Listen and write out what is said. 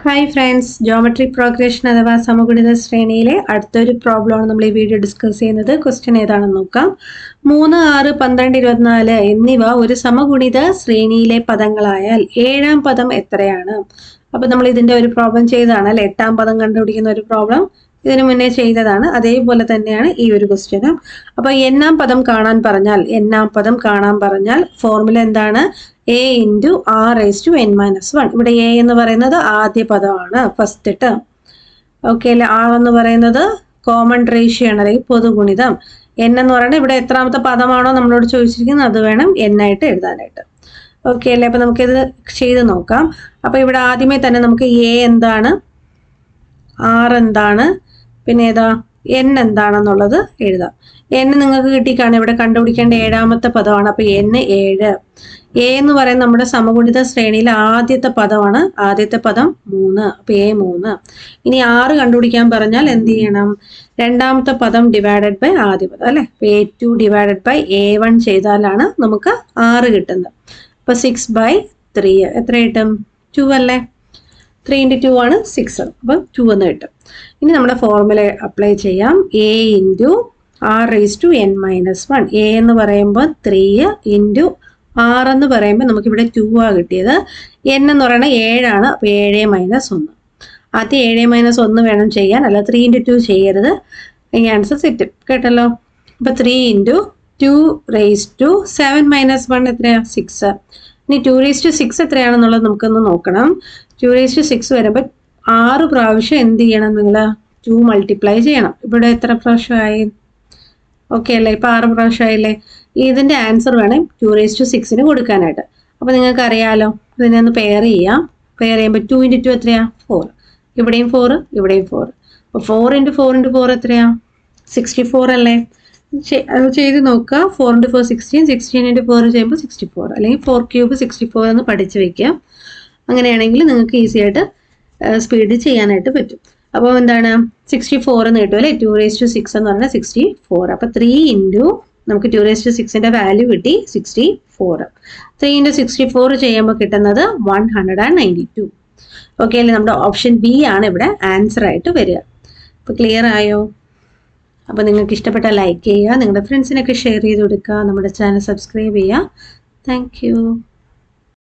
Hi friends, geometric progression അഥവാ സമഗുണിത ശ്രേണിയിലെ അടുത്തൊരു പ്രോബ്ലമാണ് നമ്മൾ ഈ വീഡിയോ ഡിസ്കസ് ചെയ്യുന്നത്. ക്വസ്റ്റ്യൻ ഏതാണെന്ന് നോക്കാം. 3, 6, 12, 24 എന്നിവ ഒരു സമഗുണിത ശ്രേണിയിലെ പദങ്ങളായാൽ ഏഴാം പദം എത്രയാണ്? അപ്പൊ നമ്മൾ ഇതിന്റെ ഒരു പ്രോബ്ലം ചെയ്തതാണ് അല്ലെ, 8ആം പദം കണ്ടുപിടിക്കുന്ന ഒരു പ്രോബ്ലം ഇതിനു മുന്നേ ചെയ്തതാണ്. അതേപോലെ തന്നെയാണ് ഈ ഒരു ക്വസ്റ്റ്യനും. അപ്പൊ എന്നാം പദം കാണാൻ പറഞ്ഞാൽ ഫോർമുല എന്താണ്? a into r raised to n minus 1. ഇവിടെ a എന്ന് പറയുന്നത് ആദ്യ പദമാണ്, ഫസ്റ്റ് ടേം. ഓക്കെ അല്ലെ. r എന്ന് പറയുന്നത് കോമൺ റേഷ്യോ ആണ് അല്ലെങ്കിൽ പൊതുഗുണിതം. n എന്ന് പറയുന്നത് ഇവിടെ എത്രാമത്തെ പദമാണോ നമ്മളോട് ചോദിച്ചിരിക്കുന്നത് അത് വേണം n ആയിട്ട് എഴുതാനായിട്ട്. ഓക്കെ അല്ലേ. അപ്പൊ നമുക്കിത് ചെയ്ത് നോക്കാം. അപ്പൊ ഇവിടെ ആദ്യമേ തന്നെ നമുക്ക് a എന്താണ്, r എന്താണ്, പിന്നെ ഏതാ n എന്താണെന്നുള്ളത് എഴുതാം. n നിങ്ങൾക്ക് കിട്ടിക്കാണ്, ഇവിടെ കണ്ടുപിടിക്കേണ്ട ഏഴാമത്തെ പദമാണ്. അപ്പൊ n 7. a എന്ന് പറയുന്നത് നമ്മുടെ സമഗുണിത ശ്രേണിയിലെ ആദ്യത്തെ പദമാണ്. ആദ്യത്തെ പദം 3. അപ്പൊ a 3. ഇനി 6 കണ്ടുപിടിക്കാൻ പറഞ്ഞാൽ എന്ത് ചെയ്യണം? രണ്ടാമത്തെ പദം ഡിവൈഡഡ് ബൈ ആദ്യ പദം അല്ലെ. a2 ഡിവൈഡഡ് ബൈ a1 ചെയ്താലാണ് നമുക്ക് 6 കിട്ടുന്നത്. അപ്പൊ 6/3 എത്ര കിട്ടും? 2 അല്ലേ. 3 into 2 ആണ് 6. അപ്പൊ 2 എന്ന് കിട്ടും. ഇനി നമ്മുടെ ഫോർമുല അപ്ലൈ ചെയ്യാം. a into r raised to n minus 1. a എന്ന് പറയുമ്പോൾ 3 into r എന്ന് പറയുമ്പോൾ നമുക്കിവിടെ 2 ആ കിട്ടിയത്. n എന്ന് പറയുന്നത് 7 ആണ്. അപ്പോൾ 7 - 1. ആദ്യം 7 - 1 വേണം ചെയ്യാൻ, അല്ല 3 into 2 ചെയ്യരുത്. ഈ ആൻസർ സെറ്റ് കേട്ടല്ലോ. അപ്പോൾ 3 into 2 raised to 7 - 1 എത്രയാ? 6. ഇനി 2 raised to 6 എത്രയാണെന്നുള്ളത് നമുക്കൊന്ന് നോക്കണം. 2 raised to 6 വരുമ്പോൾ 6 പ്രാവശ്യം എന്ത് ചെയ്യണം? നിങ്ങൾ 2 മൾട്ടിപ്ലൈ ചെയ്യണം. ഇവിടെ എത്ര പ്രാവശ്യമായി? ഓക്കെ അല്ലേ. ഇപ്പൊ 6 പ്രാവശ്യമായില്ലേ. ഇതിന്റെ ആൻസർ വേണം 2 raised to 6 കൊടുക്കാനായിട്ട്. അപ്പൊ നിങ്ങൾക്ക് അറിയാലോ, ഇതിനെ ഒന്ന് പെയർ ചെയ്യാം. പെയർ ചെയ്യുമ്പോൾ 2 into 2 എത്രയാ? 4. ഇവിടെയും 4, ഇവിടെയും 4. അപ്പൊ 4 into 4 into 4 എത്രയാ? 64 അല്ലേ. അത് ചെയ്ത് നോക്കുക. 4 into 4 16, 16 into 4 ചെയ്യുമ്പോൾ 64, അല്ലെങ്കിൽ 4 cube 64 എന്ന് പഠിച്ചു വെക്കാം. അങ്ങനെയാണെങ്കിൽ നിങ്ങൾക്ക് ഈസി ആയിട്ട് സ്പീഡ് ചെയ്യാനായിട്ട് പറ്റും. അപ്പോൾ എന്താണ്? 64 എന്ന് കിട്ടും അല്ലേ. 2 raised to 6 എന്ന് പറഞ്ഞാൽ 64. അപ്പോൾ 3 into നമുക്ക് 2 raised to 6ന്റെ വാല്യൂ കിട്ടി 64. 3 into 64 ചെയ്യുമ്പോൾ കിട്ടുന്നത് 192. ഓക്കെ അല്ലേ. നമ്മുടെ ഓപ്ഷൻ ബി ആണ് ഇവിടെ ആൻസർ ആയിട്ട് വരിക. അപ്പോൾ ക്ലിയർ ആയോ? അപ്പോൾ നിങ്ങൾക്ക് ഇഷ്ടപ്പെട്ട ലൈക്ക് ചെയ്യുക, നിങ്ങളുടെ ഫ്രണ്ട്സിനൊക്കെ ഷെയർ ചെയ്ത് കൊടുക്കുക, നമ്മുടെ ചാനൽ സബ്സ്ക്രൈബ് ചെയ്യുക. Thank you.